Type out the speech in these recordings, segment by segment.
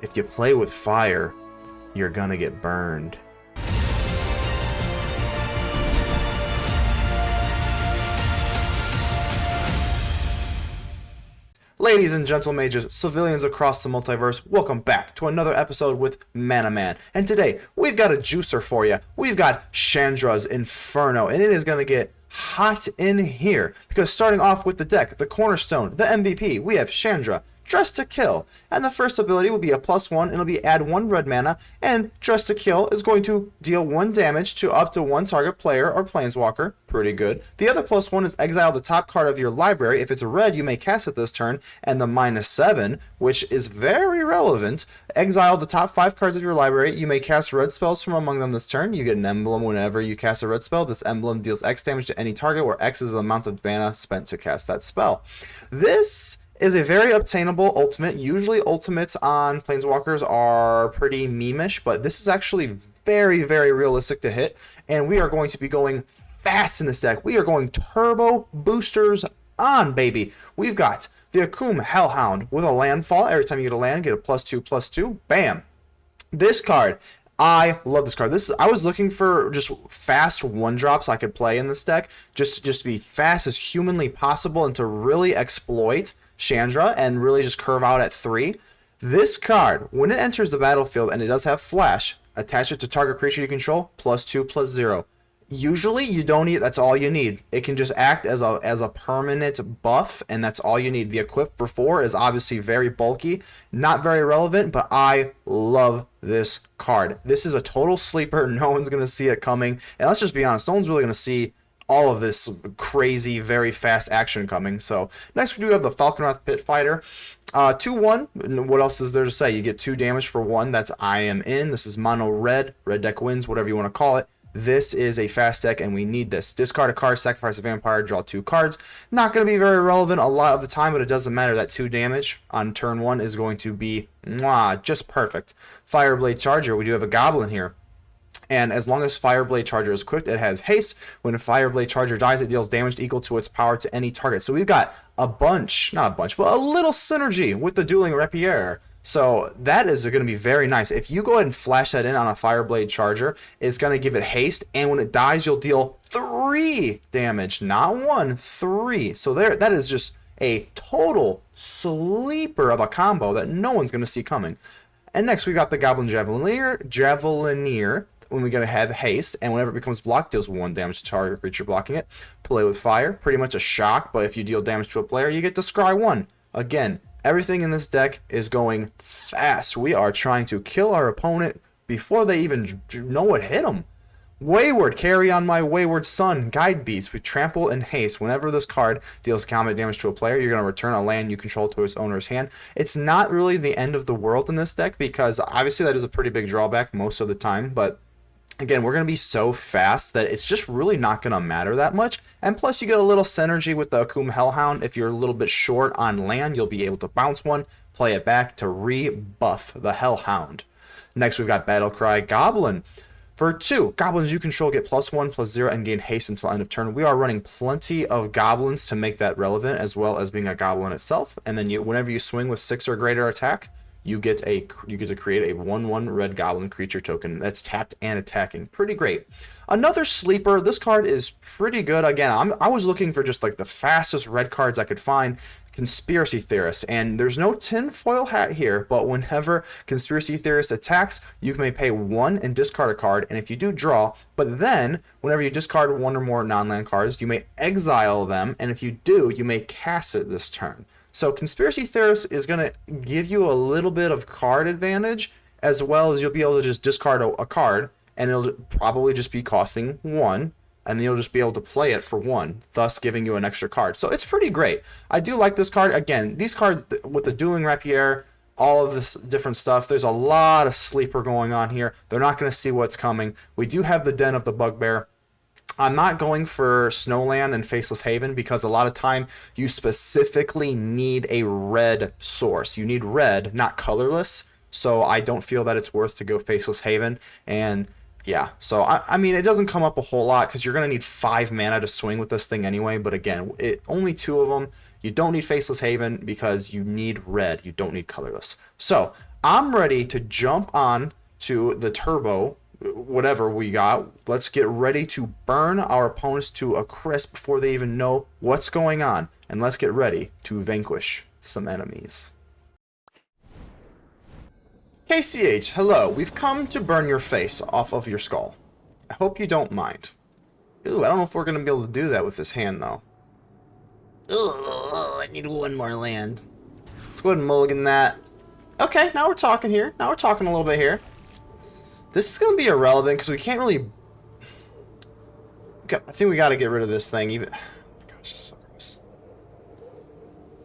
if you play with fire, you're gonna get burned. Ladies and gentle mages, civilians across the multiverse, welcome back to another episode with ManaMan. And today, we've got a juicer for you. We've got Chandra's Inferno, and it is going to get hot in here. Because starting off with the deck, the cornerstone, the MVP, we have Chandra, Dress to Kill. And the first ability will be a +1, and it'll be add 1 red mana, and Dress to Kill is going to deal 1 damage to up to 1 target player or planeswalker. Pretty good. The other +1 is exile the top card of your library. If it's a red, you may cast it this turn. And the -7, which is very relevant, exile the top 5 cards of your library. You may cast red spells from among them this turn. You get an emblem whenever you cast a red spell. This emblem deals X damage to any target, where X is the amount of mana spent to cast that spell. This is a very obtainable ultimate. Usually ultimates on planeswalkers are pretty meme-ish, but this is actually very, very realistic to hit, and we are going to be going fast in this deck. We are going turbo boosters on, baby. We've got the Akum Hellhound with a landfall. Every time you get a land, get a +2/+2. Bam. This card, I love this card. I was looking for just fast 1-drops I could play in this deck, just to be fast as humanly possible and to really exploit Chandra and really just curve out at 3. This card, when it enters the battlefield and it does have flash, attach it to target creature you control, +2/+0. Usually you don't need, that's all you need. It can just act as a permanent buff, and that's all you need. The equip for 4 is obviously very bulky, not very relevant, but I love this card. This is a total sleeper. No one's going to see it coming, and let's just be honest, no one's really going to see all of this crazy, very fast action coming. So next we do have the Falconwrath Pit Fighter. 2/1. What else is there to say? You get 2 damage for 1. That's I am in. This is mono red. Red deck wins, whatever you want to call it. This is a fast deck, and we need this. Discard a card, sacrifice a vampire, draw 2 cards. Not going to be very relevant a lot of the time, but it doesn't matter. That 2 damage on turn 1 is going to be just perfect. Fireblade Charger. We do have a goblin here. And as long as Fireblade Charger is equipped, it has haste. When a Fireblade Charger dies, it deals damage equal to its power to any target. So we've got a bunch, not a bunch, but a little synergy with the Dueling Rapier. So that is going to be very nice. If you go ahead and flash that in on a Fireblade Charger, it's going to give it haste. And when it dies, you'll deal 3 damage. Not 1, 3. So that is just a total sleeper of a combo that no one's going to see coming. And next we got the Goblin Javelineer. When we're going to have haste, and whenever it becomes blocked, deals 1 damage to target creature blocking it. Play with fire, pretty much a shock, but if you deal damage to a player, you get to scry 1. Again, everything in this deck is going fast. We are trying to kill our opponent before they even know what hit them. Wayward, carry on my wayward son, Guide Beast. We trample and haste. Whenever this card deals combat damage to a player, you're going to return a land you control to its owner's hand. It's not really the end of the world in this deck, because obviously that is a pretty big drawback most of the time, but again, we're going to be so fast that it's just really not going to matter that much. And plus, you get a little synergy with the Akum Hellhound. If you're a little bit short on land, you'll be able to bounce 1, play it back to rebuff the Hellhound. Next, we've got Battlecry Goblin. For 2 goblins you control, get +1/+0 and gain haste until end of turn. We are running plenty of goblins to make that relevant, as well as being a goblin itself. And then whenever you swing with 6 or greater attack, you get to create a 1/1 red goblin creature token that's tapped and attacking. Pretty great. Another sleeper. This card is pretty good. Again, I was looking for just like the fastest red cards I could find. Conspiracy Theorist, and there's no tinfoil hat here, but whenever Conspiracy Theorist attacks, you may pay 1 and discard a card, and if you do, draw. But then whenever you discard 1 or more non-land cards, you may exile them, and if you do, you may cast it this turn. So Conspiracy Theorist is going to give you a little bit of card advantage, as well as you'll be able to just discard a card, and it'll probably just be costing 1, and then you'll just be able to play it for 1, thus giving you an extra card. So it's pretty great. I do like this card. Again, these cards with the Dueling Rapier, all of this different stuff, there's a lot of sleeper going on here. They're not going to see what's coming. We do have the Den of the Bugbear. I'm not going for Snowland and Faceless Haven, because a lot of time you specifically need a red source. You need red, not colorless. So I don't feel that it's worth to go Faceless Haven. And yeah, so I mean, it doesn't come up a whole lot, because you're going to need 5 mana to swing with this thing anyway. But again, only 2 of them. You don't need Faceless Haven because you need red. You don't need colorless. So I'm ready to jump on to the turbo, whatever we got. Let's get ready to burn our opponents to a crisp before they even know what's going on. And let's get ready to vanquish some enemies. KCH, hello. We've come to burn your face off of your skull. I hope you don't mind. Ooh, I don't know if we're going to be able to do that with this hand, though. Oh, I need one more land. Let's go ahead and mulligan that. Okay, now we're talking here. Now we're talking a little bit here. This is going to be irrelevant because we can't really... I think we got to get rid of this thing. Even... Gosh, it's so gross.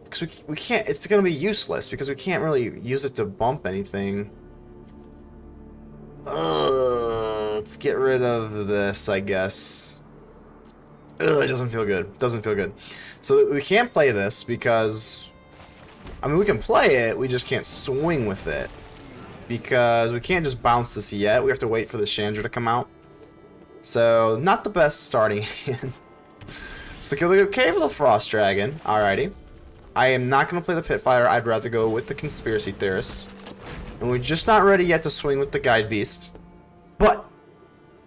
Because we can't... It's going to be useless because we can't really use it to bump anything. Let's get rid of this, I guess. Ugh, it doesn't feel good. Doesn't feel good. So we can't play this because... I mean, we can play it, we just can't swing with it. Because we can't just bounce this yet. We have to wait for the Chandra to come out. So, not the best starting hand. So, the Cave of the Frost Dragon. Alrighty. I am not going to play the Pit Fighter. I'd rather go with the Conspiracy Theorist. And we're just not ready yet to swing with the Guide Beast. But,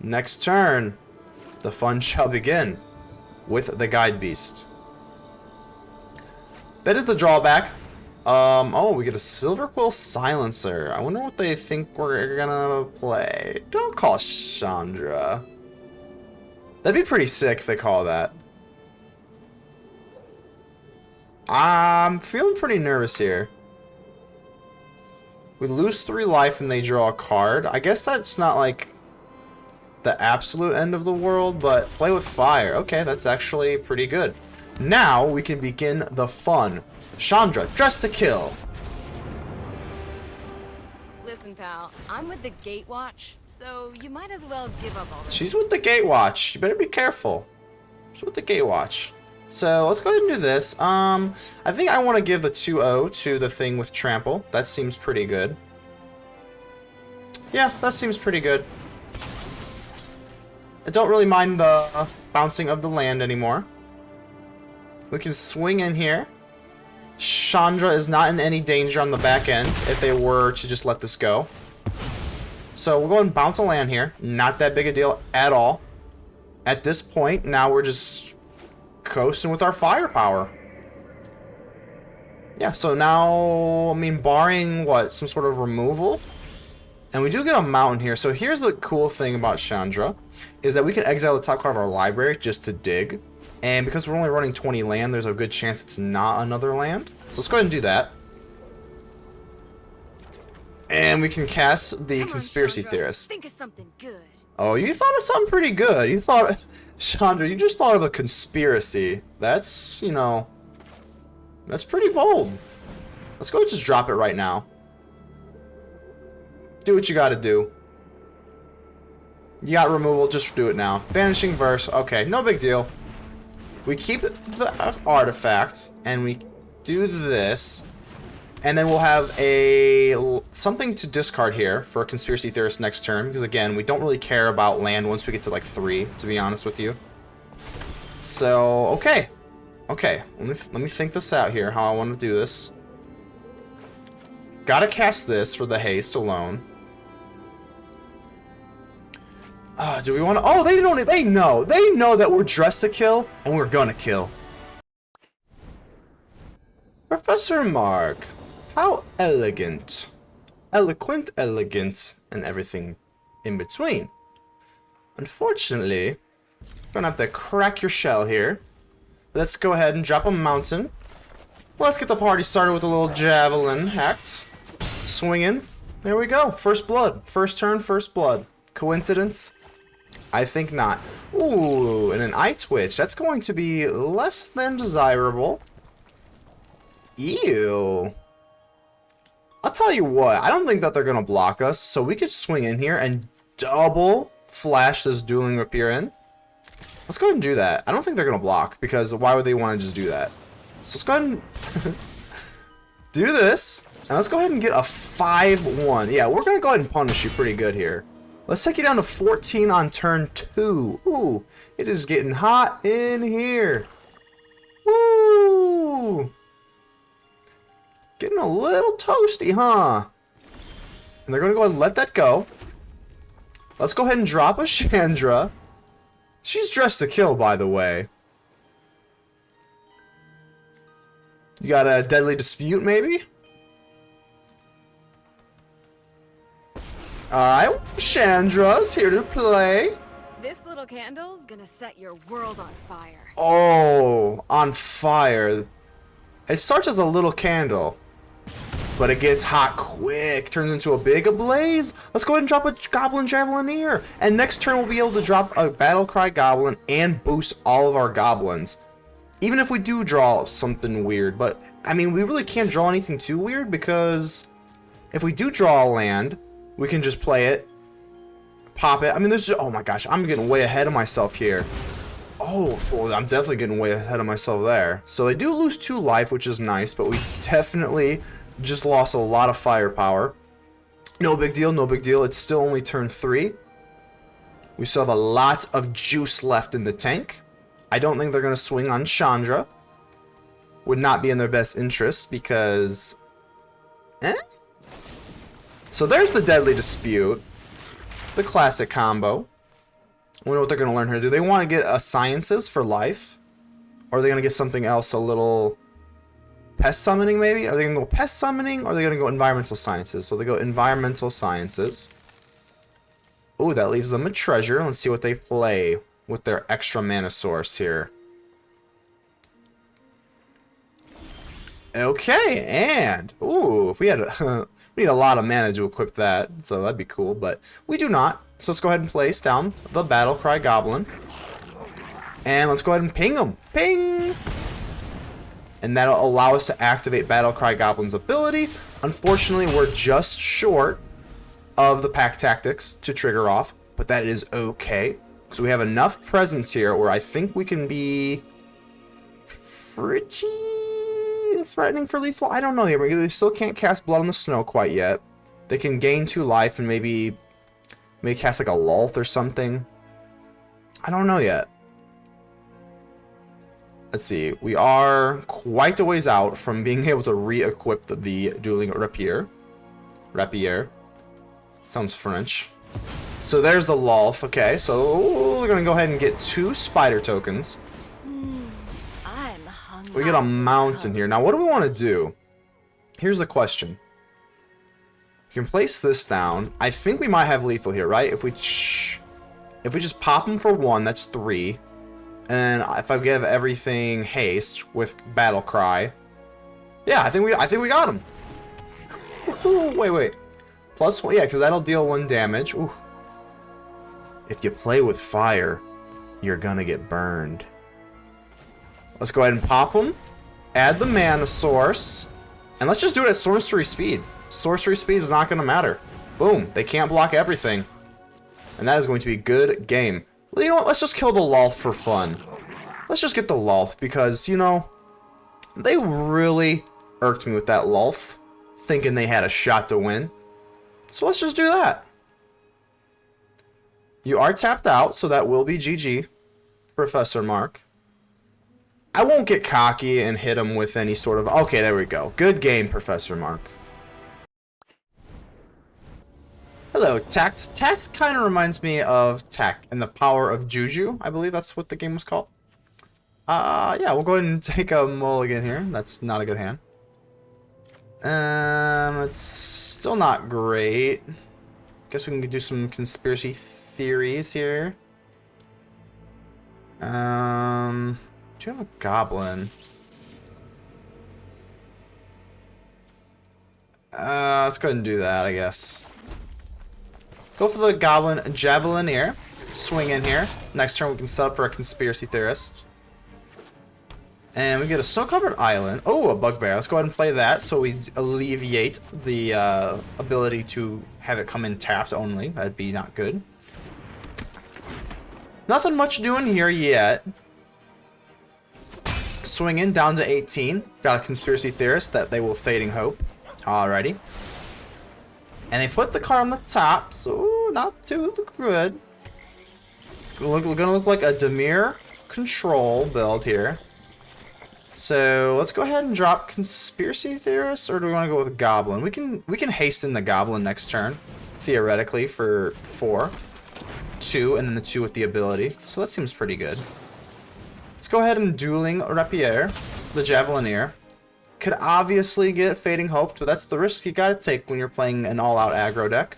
next turn, the fun shall begin with the Guide Beast. That is the drawback. Oh, we get a Silver Quill Silencer. I wonder what they think we're gonna play. Don't call Chandra. That'd be pretty sick if they call that. I'm feeling pretty nervous here. We lose 3 life and they draw a card. I guess that's not like the absolute end of the world, but play with fire. Okay, that's actually pretty good. Now we can begin the fun. Chandra, dress to kill. Listen, pal, I'm with the Gatewatch, so you might as well give up all this. She's with the Gatewatch. You better be careful. She's with the Gatewatch. So let's go ahead and do this. I think I want to give the 2-0 to the thing with Trample. That seems pretty good. Yeah, that seems pretty good. I don't really mind the bouncing of the land anymore. We can swing in here. Chandra is not in any danger on the back end if they were to just let this go. So we'll go ahead and bounce a land here. Not that big a deal at all. At this point, now we're just coasting with our firepower. Yeah, so now, I mean, barring what, some sort of removal? And we do get a mountain here. So here's the cool thing about Chandra, is that we can exile the top card of our library just to dig. And because we're only running 20 land, there's a good chance it's not another land. So let's go ahead and do that. And we can cast the Conspiracy Theorist. Think of something good. Oh, you thought of something pretty good. You thought, Chandra, you just thought of a conspiracy. That's, you know, that's pretty bold. Let's go and just drop it right now. Do what you gotta do. You got removal, just do it now. Vanishing Verse, okay, no big deal. We keep the artifact, and we do this, and then we'll have something to discard here for a Conspiracy Theorist next turn, because again, we don't really care about land once we get to like 3, to be honest with you. So, okay. Okay, let me think this out here, how I want to do this. Gotta cast this for the haste alone. Do we want to... Oh, they know that we're dressed to kill, and we're gonna kill. Professor Mark, how elegant. Eloquent, elegant, and everything in between. Unfortunately, we're gonna have to crack your shell here. Let's go ahead and drop a mountain. Let's get the party started with a little javelin hacked. Swinging. There we go. First blood. First turn, first blood. Coincidence? I think not. Ooh, and an eye twitch. That's going to be less than desirable. Ew. I'll tell you what. I don't think that they're going to block us. So we could swing in here and double flash this Dueling Rapier in. Let's go ahead and do that. I don't think they're going to block, because why would they want to just do that? So let's go ahead and do this. And let's go ahead and get a 5-1. Yeah, we're going to go ahead and punish you pretty good here. Let's take you down to 14 on turn 2. Ooh, it is getting hot in here. Woo! Getting a little toasty, huh? And they're going to go ahead and let that go. Let's go ahead and drop a Chandra. She's dressed to kill, by the way. You got a Deadly Dispute, maybe? Alright, Chandra's here to play. This little candle's gonna set your world on fire. Oh, on fire. It starts as a little candle, but it gets hot quick, turns into a big blaze. Let's go ahead and drop a Goblin Javelineer. And next turn we'll be able to drop a Battlecry Goblin and boost all of our Goblins. Even if we do draw something weird, but I mean, we really can't draw anything too weird because if we do draw a land, we can just play it, pop it. I mean, there's just, oh my gosh, I'm getting way ahead of myself here. Oh, well, I'm definitely getting way ahead of myself there. So they do lose 2 life, which is nice, but we definitely just lost a lot of firepower. No big deal, no big deal. It's still only turn 3. We still have a lot of juice left in the tank. I don't think they're going to swing on Chandra. Would not be in their best interest because... So there's the Deadly Dispute. The classic combo. I wonder what they're going to learn here. Do they want to get a Sciences for life? Or are they going to get something else, a little... Pest Summoning, maybe? Are they going to go Pest Summoning, or are they going to go Environmental Sciences? So they go Environmental Sciences. Ooh, that leaves them a treasure. Let's see what they play with their extra mana source here. Okay, and... Ooh, if we had a... we need a lot of mana to equip that, so that'd be cool, but we do not. So let's go ahead and place down the Battlecry Goblin. And let's go ahead and ping him. Ping! And that'll allow us to activate Battlecry Goblin's ability. Unfortunately, we're just short of the Pack Tactics to trigger off, but that is okay. Because we have enough presence here where I think we can be pretty threatening for lethal. I don't know here. They still can't cast Blood on the Snow quite yet. They can gain 2 life and maybe cast like a Lulth or something. I don't know yet. Let's see. We are quite a ways out from being able to re-equip the Dueling Rapier. Rapier. Sounds French. So there's the Lulth. Okay, so we're going to go ahead and get 2 spider tokens. I'm hungry. We get a mountain here. Now, what do we want to do? Here's the question. We can place this down. I think we might have lethal here, right? If we just pop them for 1, that's 3. And if I give everything haste with Battle Cry, yeah, I think we got him. Ooh, wait. +1, yeah, because that'll deal 1 damage. Ooh. If you play with fire, you're gonna get burned. Let's go ahead and pop them. Add the mana source, and let's just do it at sorcery speed. Sorcery speed is not gonna matter. Boom! They can't block everything, and that is going to be a good game. You know what? Let's just kill the Lulth for fun. Let's just get the Lulth because, you know, they really irked me with that Lulth, thinking they had a shot to win. So let's just do that. You are tapped out, so that will be GG, Professor Mark. I won't get cocky and hit him with any sort of... Okay, there we go. Good game, Professor Mark. Hello, Tact. Tact kind of reminds me of Tact and the Power of Juju. I believe that's what the game was called. Yeah, we'll go ahead and take a mulligan here. That's not a good hand. It's still not great. Guess we can do some conspiracy theories here. Do you have a goblin? Let's go ahead and do that, I guess. Go for the Goblin Javelineer. Swing in here. Next turn we can set up for a Conspiracy Theorist. And we get a snow-covered island. Oh, a Bugbear. Let's go ahead and play that so we alleviate the ability to have it come in tapped only. That'd be not good. Nothing much doing here yet. Swing in down to 18. Got a Conspiracy Theorist that they will Fading Hope. Alrighty. And they put the card on the top, so not too good. It's gonna look like a Dimir control build here. So let's go ahead and drop Conspiracy Theorist, or do we want to go with Goblin? We can hasten the Goblin next turn, theoretically, for 4. 2, and then the 2 with the ability. So that seems pretty good. Let's go ahead and Dueling Rapier, the Javelineer. Could obviously get Fading Hope, but that's the risk you gotta take when you're playing an all-out aggro deck.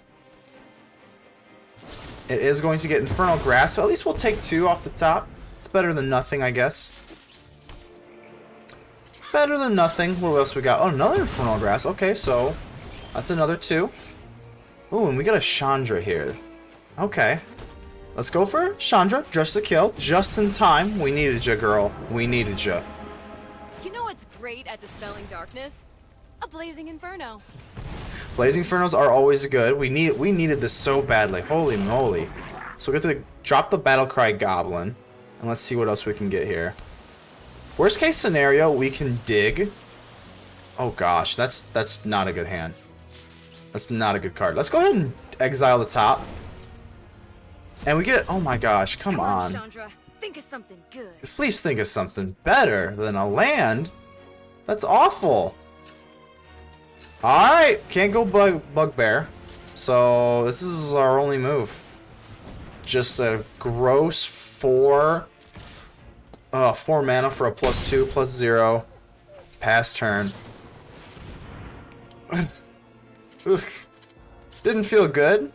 It is going to get Infernal Grasp, so at least we'll take 2 off the top. It's better than nothing, I guess. Better than nothing. What else we got? Oh, another Infernal Grasp. Okay, so that's another 2. Ooh, and we got a Chandra here. Okay. Let's go for Chandra, just to kill, just in time. We needed ya, girl. We needed ya. You know what's great at dispelling darkness? A blazing inferno. Blazing Infernos are always good. We needed this so badly. Holy moly. So we get to drop the Battlecry Goblin. And let's see what else we can get here. Worst case scenario, we can dig. Oh gosh, that's not a good hand. That's not a good card. Let's go ahead and exile the top. And we get, oh my gosh, come on. Chandra. Think of something good. Please think of something better than a land. That's awful. Alright, can't go Bugbear. So this is our only move. Just a gross 4 mana for a +2, +0. Pass turn. Didn't feel good.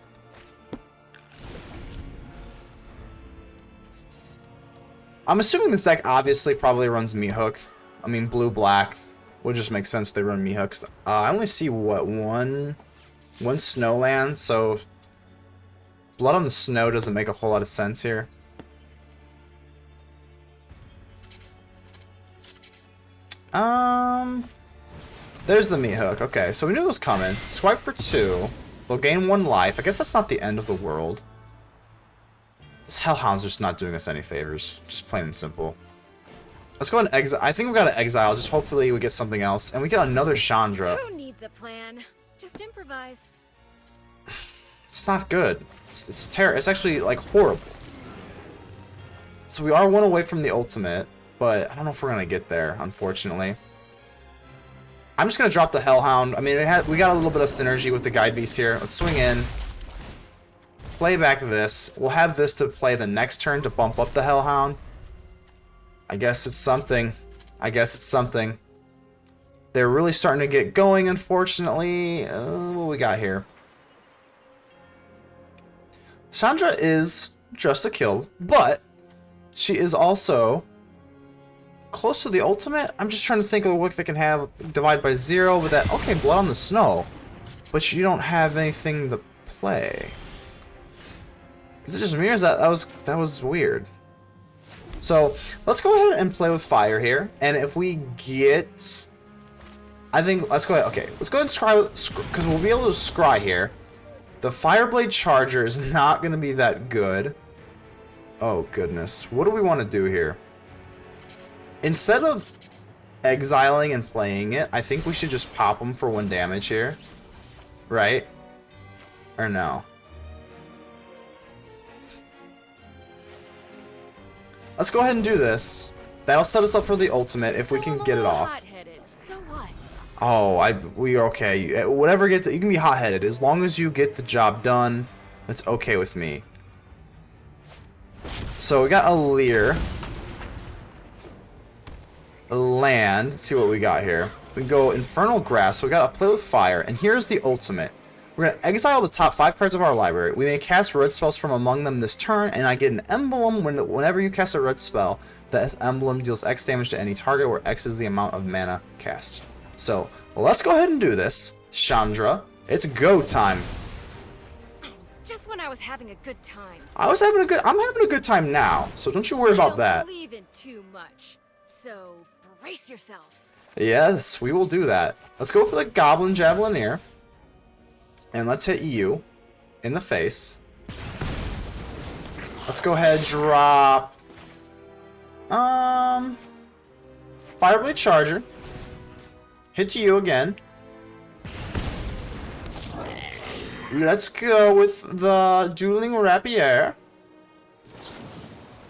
I'm assuming this deck obviously probably runs Meathook. I mean, blue-black would just make sense if they run Meathooks. I only see, what, one Snowland, so Blood on the Snow doesn't make a whole lot of sense here. There's the Meathook. Okay, so we knew it was coming. Swipe for 2. They'll gain 1 life. I guess that's not the end of the world. This Hellhound's just not doing us any favors. Just plain and simple. Let's go and exile. I think we gotta exile. Just hopefully we get something else. And we get another Chandra. Who needs a plan? Just improvise. It's not good. It's terrible. It's actually, like, horrible. So we are 1 away from the ultimate. But I don't know if we're gonna get there, unfortunately. I'm just gonna drop the Hellhound. I mean, we got a little bit of synergy with the Guide Beast here. Let's swing in. Play back this. We'll have this to play the next turn to bump up the Hellhound. I guess it's something. I guess it's something. They're really starting to get going, unfortunately. What we got here? Chandra is just a kill, but she is also close to the ultimate. I'm just trying to think of what they can have. Divide by 0 with that. Okay, Blood on the Snow. But you don't have anything to play. Is it just me, or is that was weird? So let's go ahead and play with fire here, and if we get, I think let's go ahead. Okay, let's go ahead and scry, because we'll be able to scry here. The Fireblade Charger is not going to be that good. Oh goodness, what do we want to do here? Instead of exiling and playing it, I think we should just pop them for 1 damage here, right? Or no? Let's go ahead and do this. That'll set us up for the ultimate if we can get it off. So what? Oh, we are okay. Whatever gets it, you can be hot-headed as long as you get the job done. That's okay with me. So we got a Leer, a land. Let's see what we got here. We can go Infernal Grasp. So we got to play with fire, and here's the ultimate. We're going to exile the top 5 cards of our library. We may cast red spells from among them this turn, and I get an emblem whenever you cast a red spell. That emblem deals X damage to any target, where X is the amount of mana cast. So, let's go ahead and do this. Chandra, it's go time. Just when I was having a good time. I'm having a good time now, so don't you worry about that. I don't believe in too much, so brace yourself. Yes, we will do that. Let's go for the Goblin Javelineer. And let's hit you in the face. Let's go ahead and drop Fireblade Charger. Hit you again. Let's go with the Dueling Rapier.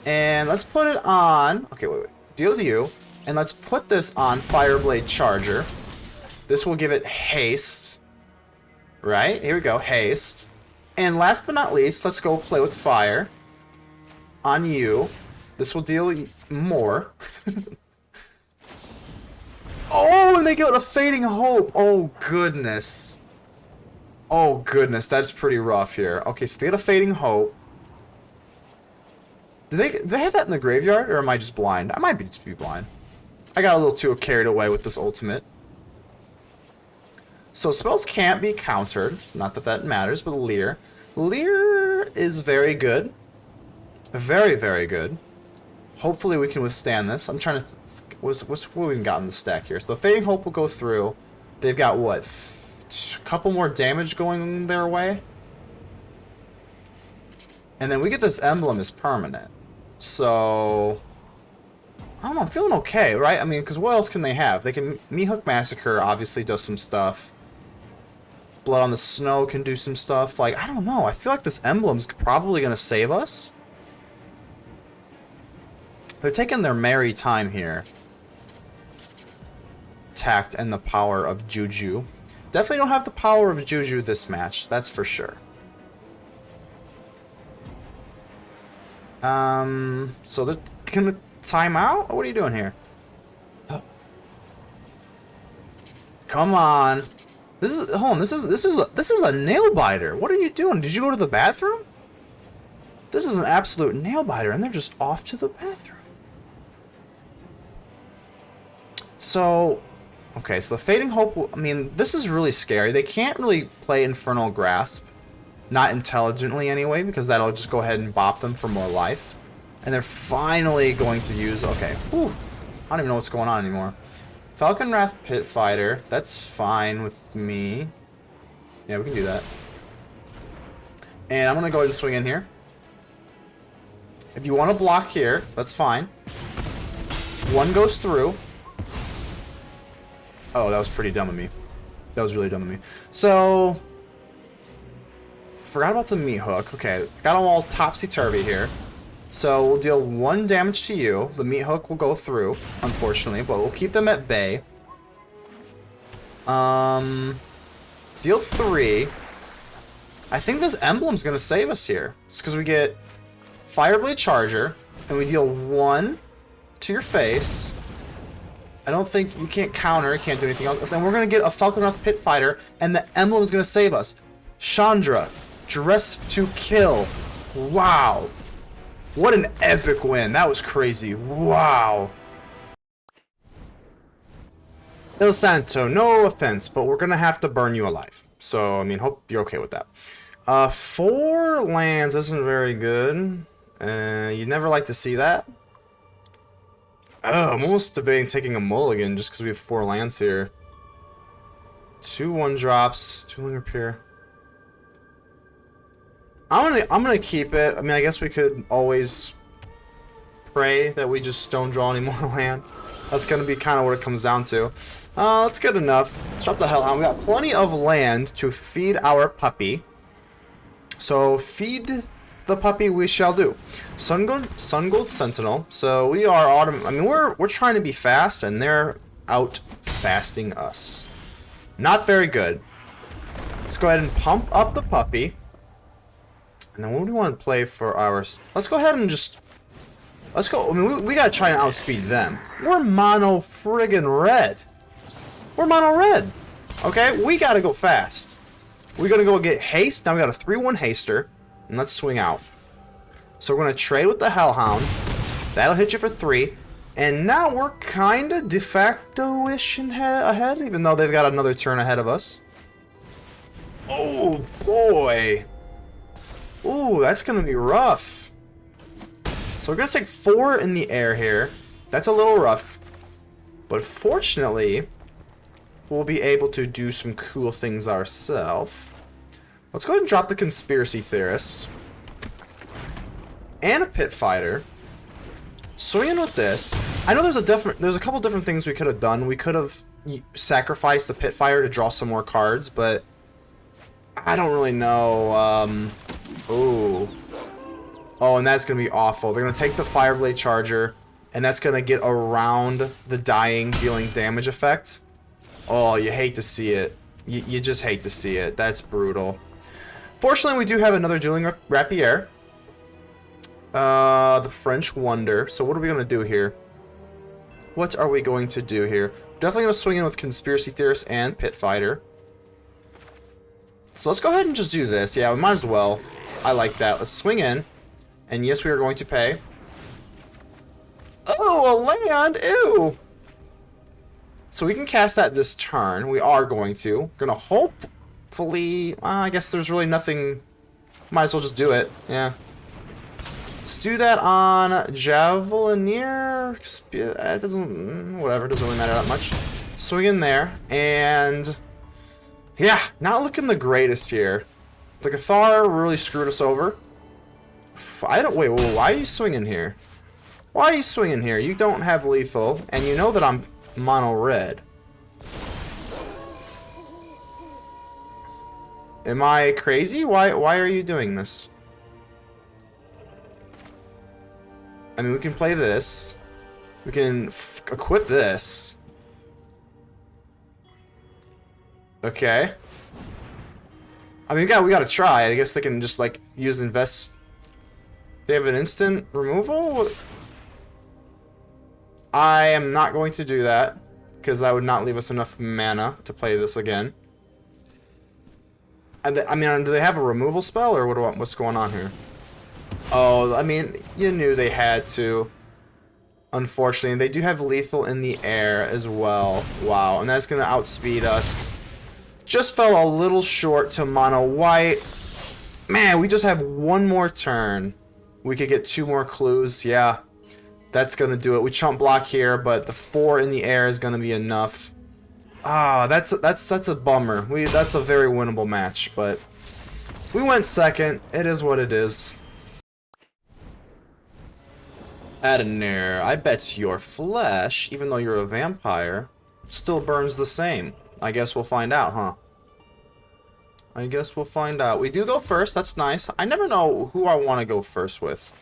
And let's put it on. Okay, wait. Deal to you. And let's put this on Fireblade Charger. This will give it haste. Right? Here we go. Haste. And last but not least, let's go play with fire. On you. This will deal more. Oh, and they get a Fading Hope. Oh, goodness. Oh, goodness. That's pretty rough here. Okay, so they get a Fading Hope. Do they have that in the graveyard, or am I just blind? I might just be blind. I got a little too carried away with this ultimate. So spells can't be countered. Not that that matters, but Leer. Leer is very good. Very, very good. Hopefully we can withstand this. I'm trying to... what we got in the stack here? So the Fading Hope will go through. They've got, what, a couple more damage going their way? And then we get this emblem as permanent. So... I don't know, I'm feeling okay, right? I mean, because what else can they have? They can... Mythic Massacre obviously does some stuff. Blood on the Snow can do some stuff. Like, I don't know. I feel like this emblem's probably going to save us. They're taking their merry time here. Tact and the power of Juju. Definitely don't have the power of Juju this match. That's for sure. So they're gonna time out? What are you doing here? Come on. This is hold on. This is a nail biter. What are you doing? Did you go to the bathroom? This is an absolute nail biter, and they're just off to the bathroom. So, okay, so the Fading Hope, I mean, this is really scary. They can't really play Infernal Grasp. Not intelligently, anyway, because that'll just go ahead and bop them for more life. And they're finally going to use, okay, whew, I don't even know what's going on anymore. Falcon Wrath Pit Fighter, that's fine with me. Yeah, we can do that. And I'm going to go ahead and swing in here. If you want to block here, that's fine. One goes through. Oh, that was pretty dumb of me. That was really dumb of me. So, forgot about the meat hook. Okay, got them all topsy-turvy here. So, we'll deal 1 damage to you. The meat hook will go through, unfortunately, but we'll keep them at bay. Deal 3. I think this emblem's gonna save us here. It's because we get Fireblade Charger, and we deal 1 to your face. I don't think you can't counter, you can't do anything else. And we're gonna get a Falcon Wrath Pit Fighter, and the emblem is gonna save us. Chandra, dressed to kill. Wow. What an epic win. That was crazy. Wow. El Santo, no offense, but we're gonna have to burn you alive. So, I mean, hope you're okay with that. 4 lands isn't very good. You never like to see that. Oh, I'm almost debating taking a mulligan just because we have 4 lands here. 2 1-drops, 2 Linger Pier. I'm gonna keep it. I mean, I guess we could always pray that we just don't draw any more land. That's gonna be kind of what it comes down to. That's good enough. Let's drop the Hellhound. We got plenty of land to feed our puppy. So feed the puppy we shall do. Sun Gold Sentinel. So we are I mean, we're trying to be fast, and they're out fasting us. Not very good. Let's go ahead and pump up the puppy. And then what do we want to play for ours? Let's go ahead and just... Let's go... I mean, we gotta try and outspeed them. We're mono friggin' red. We're mono red. Okay? We gotta go fast. We're gonna go get haste. Now we got a 3-1 haster. And let's swing out. So we're gonna trade with the Hellhound. That'll hit you for 3. And now we're kinda de facto-ish ahead, even though they've got another turn ahead of us. Oh, boy. Ooh, that's gonna be rough. So we're gonna take 4 in the air here. That's a little rough. But fortunately, we'll be able to do some cool things ourselves. Let's go ahead and drop the Conspiracy Theorist. And a Pit Fighter. Swing in with this. I know there's a couple different things we could have done. We could have sacrificed the Pit Fighter to draw some more cards, but I don't really know. Ooh. Oh, and that's going to be awful. They're going to take the Fireblade Charger. And that's going to get around the dying, dealing damage effect. Oh, you hate to see it. You just hate to see it. That's brutal. Fortunately, we do have another dueling rapier. The French Wonder. So what are we going to do here? What are we going to do here? Definitely going to swing in with Conspiracy Theorist and Pit Fighter. So let's go ahead and just do this. Yeah, we might as well. I like that. Let's swing in. And yes, we are going to pay. Oh, a land! Ew! So we can cast that this turn. We are going to. We're going to hopefully... I guess there's really nothing... Might as well just do it. Yeah. Let's do that on Javelineer. It doesn't... Whatever, it doesn't really matter that much. Swing in there. And... Yeah, not looking the greatest here. The Cathar really screwed us over. I don't... Wait, why are you swinging here? Why are you swinging here? You don't have lethal, and you know that I'm mono red. Am I crazy? Why are you doing this? I mean, we can play this. We can equip this. Okay. I mean, we gotta try. I guess they can just like use invest. They have an instant removal. I am not going to do that because that would not leave us enough mana to play this again. I mean, do they have a removal spell or what's going on here? Oh, I mean, you knew they had to. Unfortunately, they do have lethal in the air as well. Wow, and that's going to outspeed us. Just fell a little short to mono white. Man, we just have one more turn. We could get 2 more clues. Yeah, that's going to do it. We chump block here, but the 4 in the air is going to be enough. Ah, that's a bummer. That's a very winnable match, but we went second. It is what it is. Adenir, I bet your flesh, even though you're a vampire, still burns the same. I guess we'll find out, huh? I guess we'll find out. We do go first. That's nice. I never know who I want to go first with.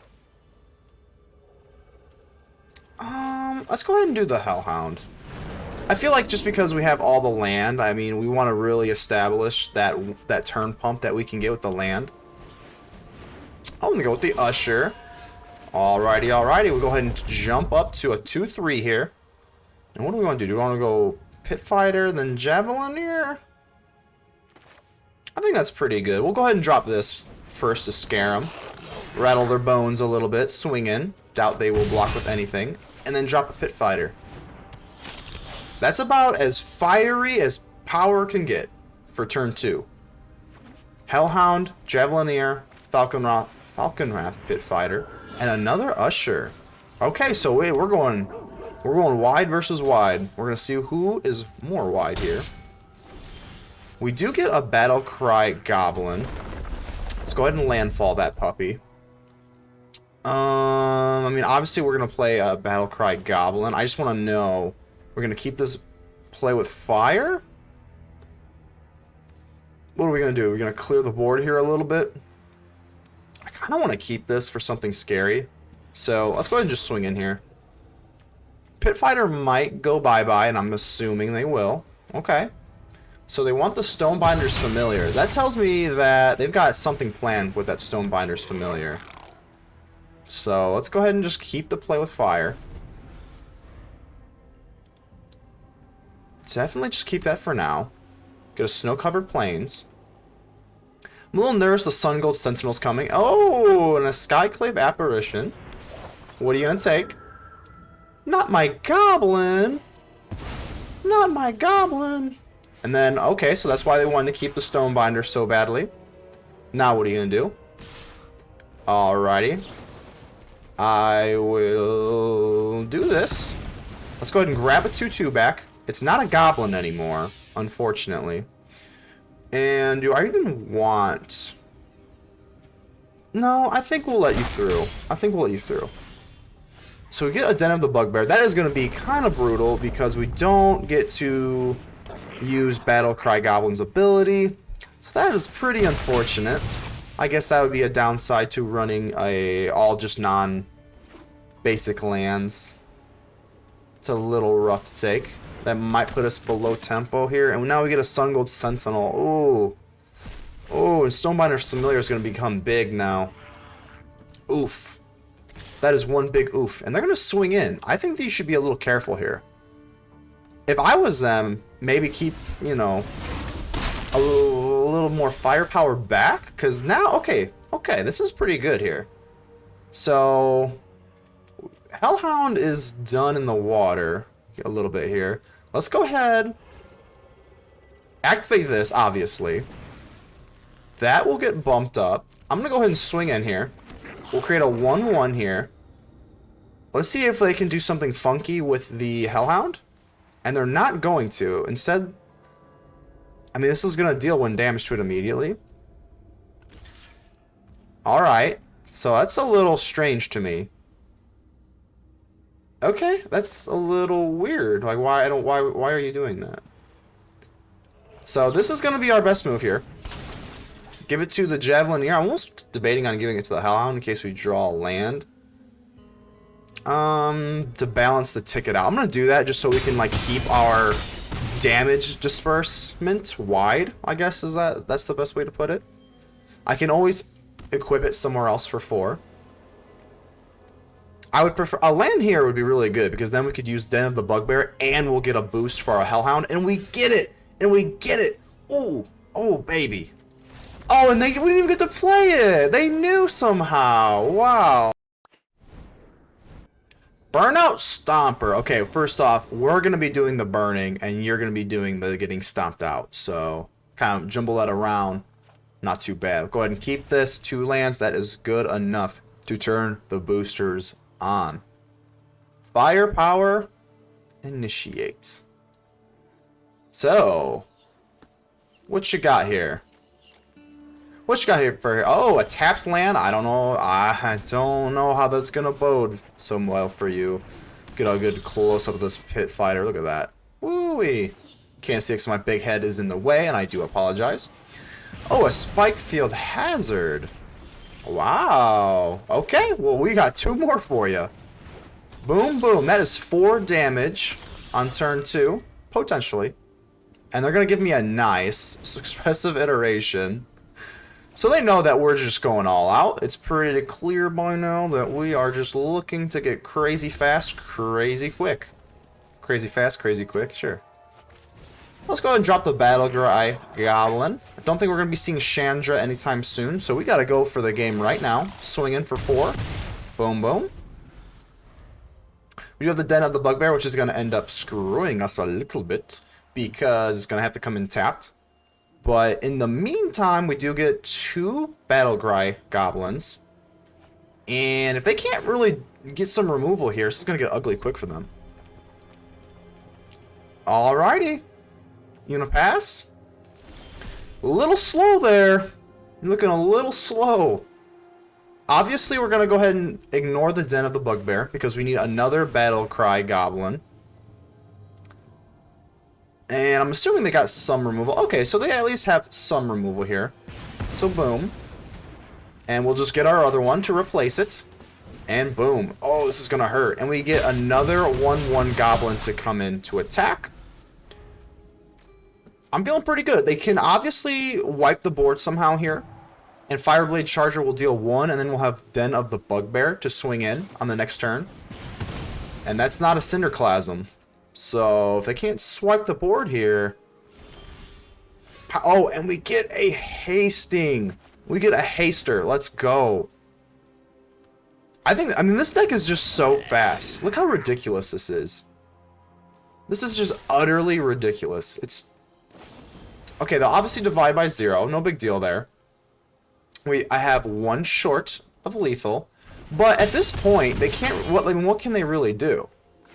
Let's go ahead and do the Hellhound. I feel like just because we have all the land, I mean, we want to really establish that turn pump that we can get with the land. I'm going to go with the Usher. Alrighty, alrighty. We'll go ahead and jump up to a 2-3 here. And what do we want to do? Do we want to go Pit Fighter, then Javelineer? I think that's pretty good. We'll go ahead and drop this first to scare them. Rattle their bones a little bit. Swing in. Doubt they will block with anything. And then drop a Pit Fighter. That's about as fiery as power can get for turn 2. Hellhound, Javelineer, Falconwrath, Pit Fighter, and another Usher. Okay, so wait, we're going wide versus wide. We're gonna see who is more wide here. We do get a Battle Cry Goblin. Let's go ahead and landfall that puppy. I mean, obviously we're gonna play a Battle Cry Goblin. I just want to know, we're gonna keep this play with fire. What are we gonna do? We're gonna clear the board here a little bit. I kind of want to keep this for something scary. So let's go ahead and just swing in here. Pit Fighter might go bye-bye, and I'm assuming they will. Okay. So they want the Stonebinder's Familiar. That tells me that they've got something planned with that Stonebinder's Familiar. So let's go ahead and just keep the play with fire. Definitely just keep that for now. Get a Snow-Covered Plains. I'm a little nervous the Sun Gold Sentinel's coming. Oh, and a Skyclave Apparition. What are you going to take? Not my Goblin. Not my Goblin. And then, okay, so that's why they wanted to keep the Stonebinder so badly. Now what are you going to do? Alrighty. I will do this. Let's go ahead and grab a 2-2 back. It's not a Goblin anymore, unfortunately. And do I even want... No, I think we'll let you through. I think we'll let you through. So we get a Den of the Bugbear. That is going to be kind of brutal because we don't get to use Battle Cry Goblin's ability. So that is pretty unfortunate. I guess that would be a downside to running a all just non... basic lands. It's a little rough to take. That might put us below tempo here. And now we get a Sun Gold Sentinel. Ooh. Oh, and Stonebinder Familiar is going to become big now. Oof. That is one big oof. And they're going to swing in. I think you should be a little careful here. If I was them, maybe keep, you know, a little more firepower back. Because now, okay, this is pretty good here. So, Hellhound is done in the water a little bit here. Let's go ahead. Activate this, obviously. That will get bumped up. I'm going to go ahead and swing in here. We'll create a 1/1 here. Let's see if they can do something funky with the Hellhound. And they're not going to. Instead, I mean, this is going to deal 1 damage to it immediately. Alright. So that's a little strange to me. Okay, that's a little weird. Like, why are you doing that? So this is going to be our best move here. Give it to the Javelin here. I'm almost debating on giving it to the Hellhound in case we draw land. To balance the ticket out. I'm going to do that just so we can, like, keep our damage disbursement wide, I guess that's the best way to put it. I can always equip it somewhere else for 4. I would prefer a land here would be really good because then we could use Den of the Bugbear and we'll get a boost for our Hellhound and we get it. Ooh, oh baby. Oh, and we didn't even get to play it. They knew somehow. Wow. Burnout Stomper. Okay, first off, we're gonna be doing the burning and you're gonna be doing the getting stomped out. So kind of jumble that around. Not too bad. Go ahead and keep this 2 lands. That is good enough to turn the boosters on. Firepower. Initiate. So, what you got here? What you got here for? Oh, a tapped land. I don't know. I don't know how that's gonna bode so well for you. Get a good close up of this pit fighter. Look at that. Woo-wee. Can't see because my big head is in the way, and I do apologize. Oh, a Spike Field Hazard. Wow. Okay, well, we got 2 more for you. Boom, boom. That is 4 damage on turn 2, potentially. And they're going to give me a nice, successive iteration. So they know that we're just going all out. It's pretty clear by now that we are just looking to get crazy fast, crazy quick. Crazy fast, crazy quick, sure. Let's go ahead and drop the Battle Cry Goblin. I don't think we're going to be seeing Chandra anytime soon, so we got to go for the game right now. Swing in for 4. Boom, boom. We do have the Den of the Bugbear, which is going to end up screwing us a little bit because it's going to have to come in tapped. But in the meantime, we do get 2 Battle Cry Goblins. And if they can't really get some removal here, this is going to get ugly quick for them. Alrighty. You gonna pass? A little slow there. You're looking a little slow. Obviously, we're gonna go ahead and ignore the Den of the Bugbear because we need another Battle Cry Goblin. And I'm assuming they got some removal. Okay, so they at least have some removal here. So boom. And we'll just get our other one to replace it. And boom. Oh, this is gonna hurt. And we get another 1/1 Goblin to come in to attack. I'm feeling pretty good. They can obviously wipe the board somehow here. And Fireblade Charger will deal 1, and then we'll have Den of the Bugbear to swing in on the next turn. And that's not a Cinderclasm. So, if they can't swipe the board here... Oh, and we get a Hasting. We get a Haster. Let's go. I mean, this deck is just so fast. Look how ridiculous this is. This is just utterly ridiculous. It's... Okay, they'll obviously divide by 0. No big deal there. I have 1 short of lethal. But at this point, they can't... What can they really do?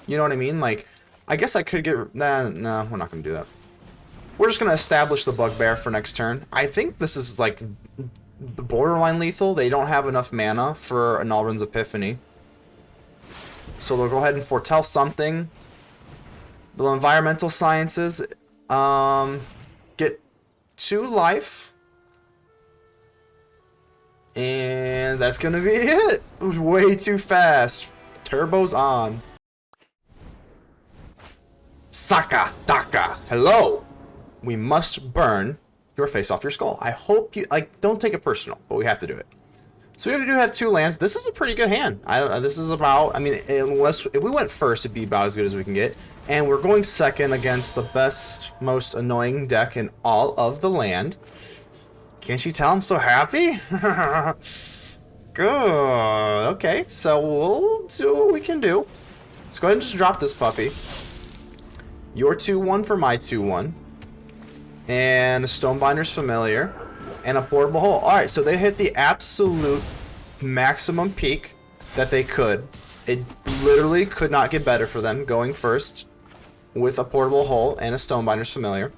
You know what I mean? Like, I guess I could get... Nah, we're not going to do that. We're just going to establish the Bugbear for next turn. I think this is, like, borderline lethal. They don't have enough mana for an Alrund's Epiphany. So they'll go ahead and foretell something. The Environmental Sciences... Get 2 life. And that's going to be it. Way too fast. Turbo's on. Saka Daka. Hello. We must burn your face off your skull. I hope you don't take it personal, but we have to do it. So we have 2 lands. This is a pretty good hand. This is about, I mean, unless if we went first, it'd be about as good as we can get. And we're going second against the best, most annoying deck in all of the land. Can't you tell I'm so happy? Good. Okay, so we'll do what we can do. Let's go ahead and just drop this puppy. Your 2/1 for my 2/1. And a Stonebinder's Familiar. And a Portable Hole. Alright, so they hit the absolute maximum peak that they could. It literally could not get better for them going first with a Portable Hole and a Stonebinder's Familiar.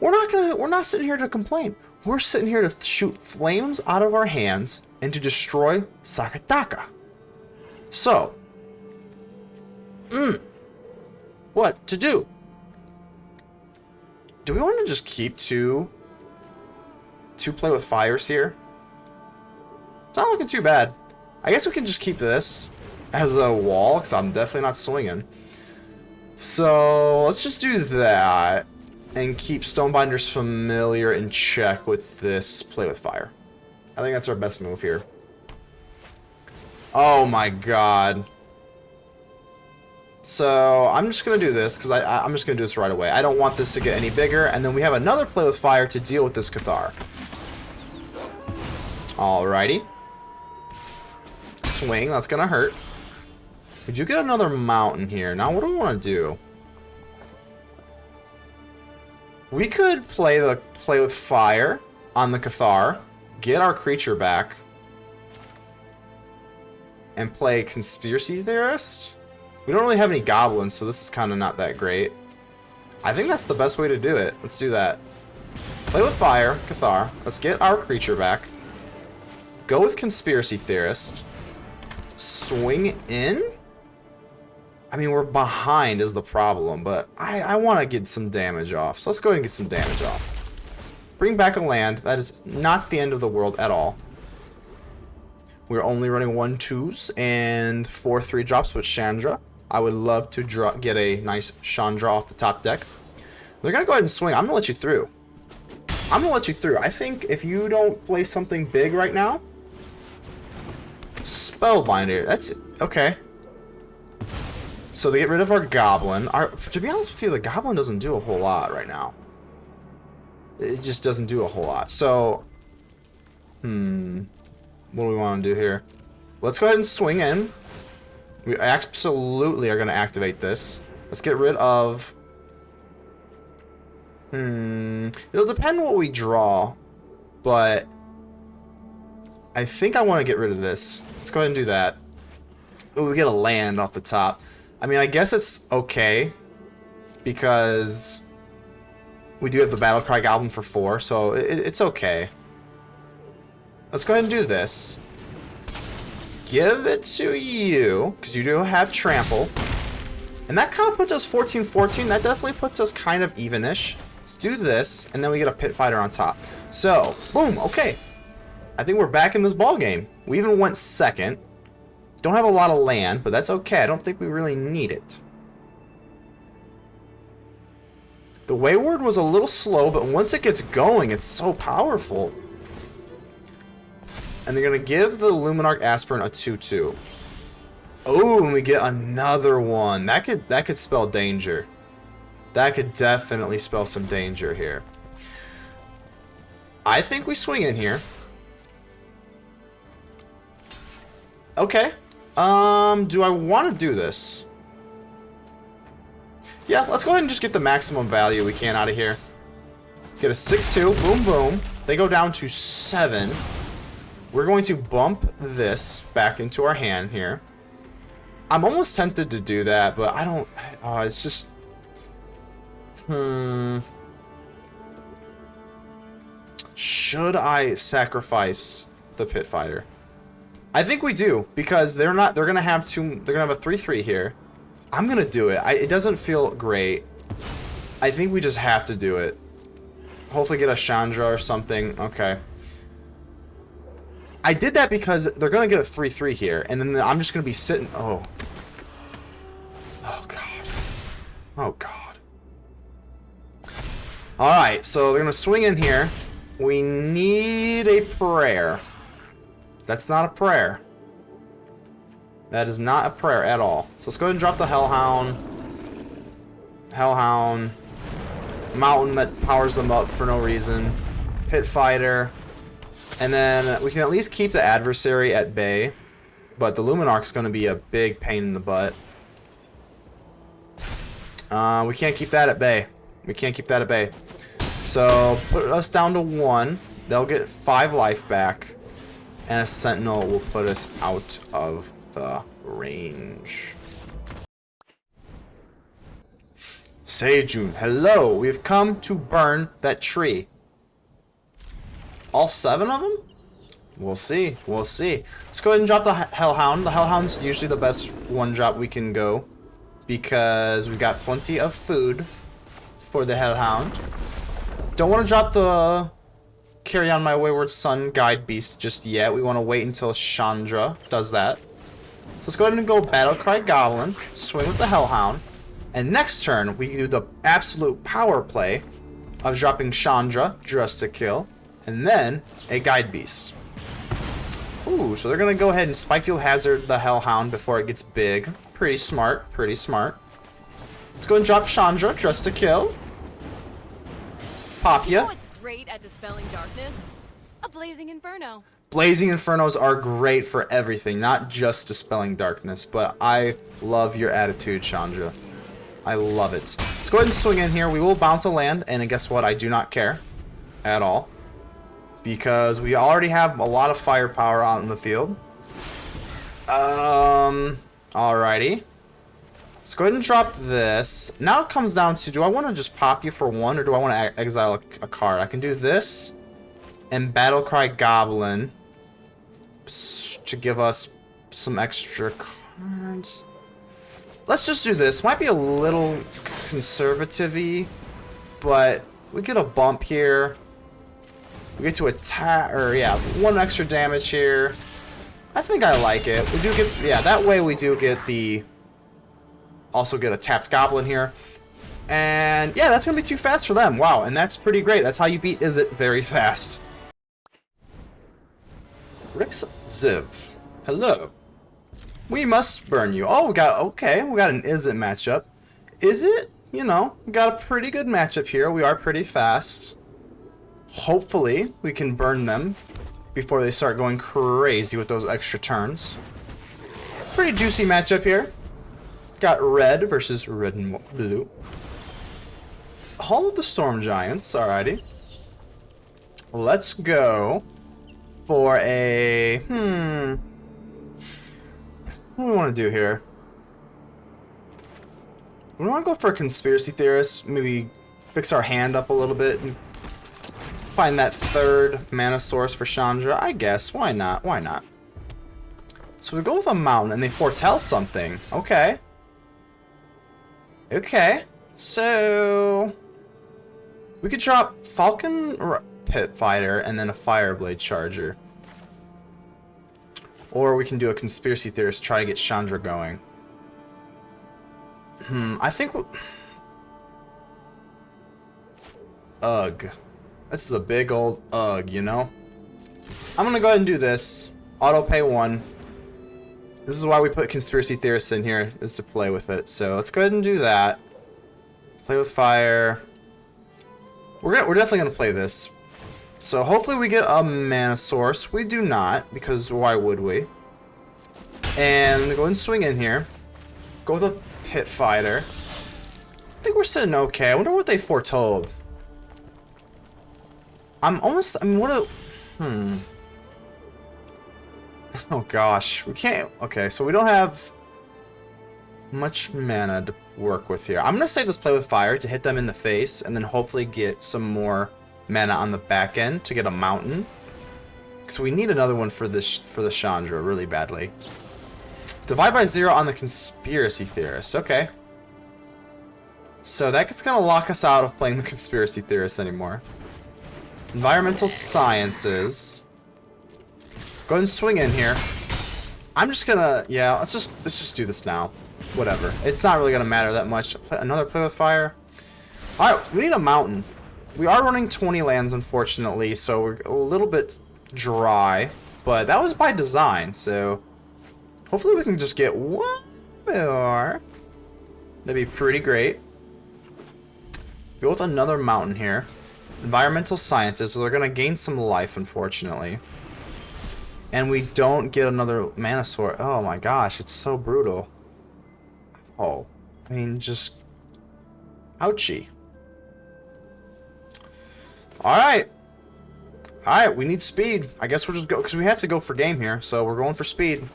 We're not sitting here to complain. We're sitting here to shoot flames out of our hands and to destroy Sakataka. So, what to do? Do we want to just keep two play with fires here? It's not looking too bad. I guess we can just keep this as a wall, because I'm definitely not swinging. So let's just do that and keep Stonebinder's Familiar in check with this play with fire. I think that's our best move here. Oh my god. So I'm just going to do this because I'm just going to do this right away. I don't want this to get any bigger. And then we have another play with fire to deal with this Cathar. Alrighty. Swing. That's going to hurt. We do get another mountain here. Now what do we want to do? We could play with fire on the Cathar. Get our creature back. And play Conspiracy Theorist. We don't really have any goblins, so this is kind of not that great. I think that's the best way to do it. Let's do that. Play with fire, Cathar. Let's get our creature back. Go with Conspiracy Theorist. Swing in? I mean, we're behind is the problem, but I want to get some damage off. So let's go ahead and get some damage off. Bring back a land. That is not the end of the world at all. We're only running 1/2s and 4/3 drops with Chandra. I would love to get a nice Chandra off the top deck. They're going to go ahead and swing. I'm going to let you through. I'm going to let you through. I think if you don't play something big right now... Spellbinder. That's it. Okay. So they get rid of our Goblin. To be honest with you, the Goblin doesn't do a whole lot right now. It just doesn't do a whole lot. So... what do we want to do here? Let's go ahead and swing in. We absolutely are going to activate this. Let's get rid of... It'll depend what we draw. But... I think I want to get rid of this. Let's go ahead and do that. Ooh, we get a land off the top. I mean, I guess it's okay. Because... we do have the Battlecry Goblin for 4. So it's okay. Let's go ahead and do this. Give it to you, because you do have Trample. And that kind of puts us 14-14. That definitely puts us kind of even-ish. Let's do this, and then we get a Pit Fighter on top. So, boom, okay. I think we're back in this ball game. We even went second. Don't have a lot of land, but that's okay. I don't think we really need it. The Wayward was a little slow, but once it gets going, it's so powerful. And they're going to give the Luminarch Aspirin a 2/2. Oh, and we get another one. That could spell danger. That could definitely spell some danger here. I think we swing in here. Okay. Do I want to do this? Yeah, let's go ahead and just get the maximum value we can out of here. Get a 6/2. Boom, boom. They go down to 7. We're going to bump this back into our hand here. I'm almost tempted to do that, but I don't... it's just... Should I sacrifice the Pit Fighter? I think we do, because they're going to have a 3/3 here. I'm going to do it. It doesn't feel great. I think we just have to do it. Hopefully get a Chandra or something. Okay. I did that because they're going to get a 3/3 here, and then I'm just going to be sitting... Oh, Oh, God. Alright, so they're going to swing in here. We need a prayer. That's not a prayer. That is not a prayer at all. So let's go ahead and drop the Hellhound. Hellhound. Mountain that powers them up for no reason. Pit Fighter. And then we can at least keep the adversary at bay. But the Luminarch is going to be a big pain in the butt. We can't keep that at bay. We can't keep that at bay. So put us down to 1. They'll get 5 life back. And a Sentinel will put us out of the range. Seijun, hello. We've come to burn that tree. All 7 of them? We'll see. We'll see. Let's go ahead and drop the Hellhound. The Hellhound's usually the best one drop we can go, because we've got plenty of food for the Hellhound. Don't want to drop the Carry On My Wayward Son Guide Beast just yet. We want to wait until Chandra does that. So let's go ahead and go Battlecry Goblin, swing with the Hellhound, and next turn we do the absolute power play of dropping Chandra just to kill, and then a Guide Beast. Ooh, so they're going to go ahead and Spikefield Hazard the Hellhound before it gets big. Pretty smart, pretty smart. Let's go and drop Chandra just to kill. Pop ya. Oh, it's great at dispelling darkness. A blazing Inferno. Blazing Infernos are great for everything, not just dispelling darkness, but I love your attitude, Chandra. I love it. Let's go ahead and swing in here. We will bounce a land, and guess what? I do not care at all, because we already have a lot of firepower out in the field. Alrighty. Let's go ahead and drop this. Now it comes down to, do I want to just pop you for 1, or do I want to exile a card? I can do this and Battlecry Goblin to give us some extra cards. Let's just do this. Might be a little conservative-y, but we get a bump here. We get to attack, or yeah, 1 extra damage here. I think I like it. We do get, yeah, that way we do get the, also get a tapped Goblin here. And yeah, that's going to be too fast for them. Wow, and that's pretty great. That's how you beat Izzet very fast. Rix Ziv, hello. We must burn you. Oh, we got, okay, we got an Izzet matchup. Izzet, you know, we got a pretty good matchup here. We are pretty fast. Hopefully, we can burn them before they start going crazy with those extra turns. Pretty juicy matchup here. Got red versus red and blue. Hall of the Storm Giants, alrighty. Let's go for a, what do we want to do here? We want to go for a Conspiracy Theorist, maybe fix our hand up a little bit and find that 3rd mana source for Chandra. I guess, why not? Why not? So we go with a Mountain and they foretell something. Okay. Okay. So we could drop Falcon Pit Fighter and then a Fireblade Charger. Or we can do a Conspiracy Theorist, try to get Chandra going. I think ugh. This is a big old ugh, you know? I'm gonna go ahead and do this. Auto pay 1. This is why we put Conspiracy Theorists in here, is to play with it. So let's go ahead and do that. Play with fire. We're definitely gonna play this. So hopefully we get a mana source. We do not, because why would we? And go ahead and swing in here. Go with a Pit Fighter. I think we're sitting okay. I wonder what they foretold. What a, oh gosh, we can't, okay, so we don't have much mana to work with here. I'm gonna save this play with fire to hit them in the face, and then hopefully get some more mana on the back end to get a Mountain. Because we need another one for this, for the Chandra really badly. Divide by 0 on the Conspiracy Theorist, okay. So that's gonna lock us out of playing the Conspiracy Theorist anymore. Environmental Sciences. Go ahead and swing in here. I'm just gonna, yeah, let's just do this now. whatever. It's not really gonna matter that much. Another play with fire. All right, we need a mountain. We are running 20 lands, unfortunately, so we're a little bit dry, but that was by design. So hopefully we can just get one more. That'd be pretty great. Go with another mountain here. Environmental sciences, so they're gonna gain some life, unfortunately. And we don't get another mana sword. Oh my gosh, it's so brutal. Oh, I mean, just ouchie. Alright. Alright, we need speed. I guess we'll just go, because we have to go for game here, so we're going for speed.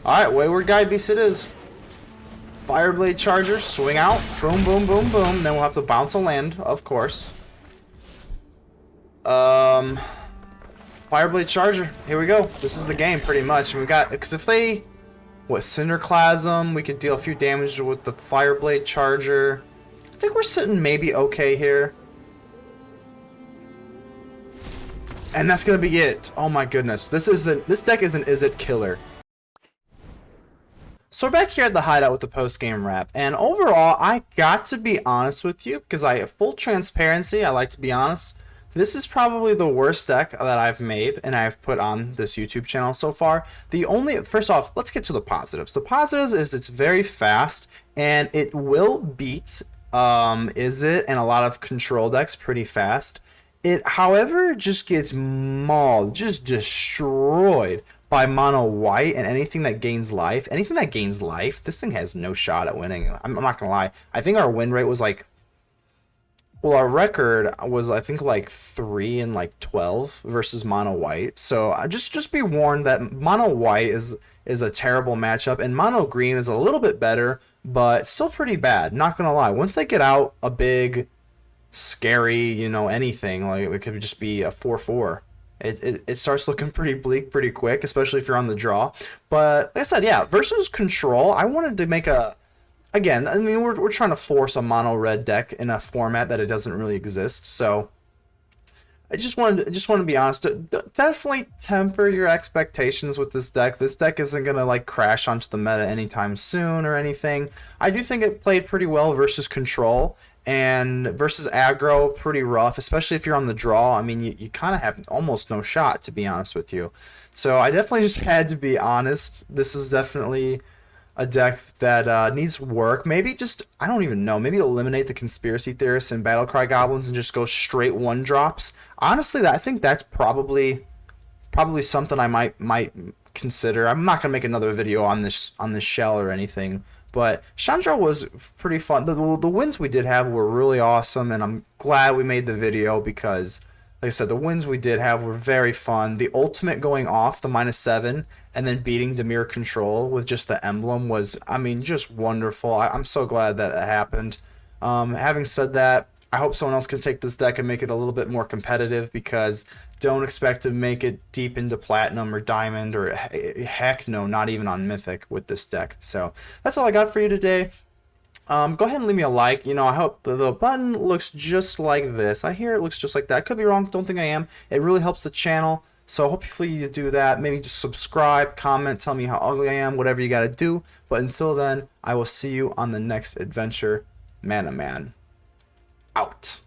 Alright, Wayward Guide Beast it is. Fireblade Charger, swing out. Boom, boom, boom, boom. Then we'll have to bounce a land, of course. Fireblade Charger. Here we go. This is the game, pretty much. And we got, because if they, Cinderclasm, we could deal a few damage with the Fireblade Charger. I think we're sitting maybe okay here. And that's gonna be it. Oh my goodness. This deck is an Is It killer. So we're back here at the hideout with the post-game wrap, and overall, I got to be honest with you, because I have full transparency, I like to be honest. This is probably the worst deck that I've made and I've put on this YouTube channel so far. First off, let's get to the positives. The positives is it's very fast, and it will beat Is It and a lot of control decks pretty fast. It, however, just gets mauled, just destroyed by mono white and anything that gains life. Anything that gains life, this thing has no shot at winning. I'm not gonna lie. I think our win rate was like, well, our record was I think like 3 and like 12 versus mono white. So just be warned that mono white is a terrible matchup, and mono green is a little bit better, but still pretty bad. Not gonna lie. Once they get out a big, scary, anything, like it could just be a 4/4. It starts looking pretty bleak pretty quick, especially if you're on the draw. But like I said, yeah, versus control, I wanted to make again, I mean, we're trying to force a mono red deck in a format that it doesn't really exist. So I just wanted to be honest. Definitely temper your expectations with this deck. This deck isn't gonna like crash onto the meta anytime soon or anything. I do think it played pretty well versus control. And versus aggro, pretty rough, especially if you're on the draw. I mean, you kind of have almost no shot, to be honest with you. So I definitely just had to be honest. This is definitely a deck that needs work. Maybe just, I don't even know, maybe eliminate the Conspiracy Theorists and Battlecry Goblins and just go straight 1-drops. Honestly, I think that's probably something I might consider. I'm not gonna make another video on this shell or anything. But Chandra was pretty fun. The wins we did have were really awesome, and I'm glad we made the video because, like I said, the wins we did have were very fun. The ultimate going off, the -7, and then beating Dimir Control with just the emblem was, I mean, just wonderful. I'm so glad that happened. Having said that, I hope someone else can take this deck and make it a little bit more competitive, because don't expect to make it deep into Platinum or Diamond, or heck no, not even on Mythic with this deck. So that's all I got for you today. Go ahead and leave me a like. I hope the button looks just like this. I hear it looks just like that. I could be wrong. Don't think I am. It really helps the channel. So hopefully you do that. Maybe just subscribe, comment, tell me how ugly I am, whatever you got to do. But until then, I will see you on the next adventure. ManaMan out.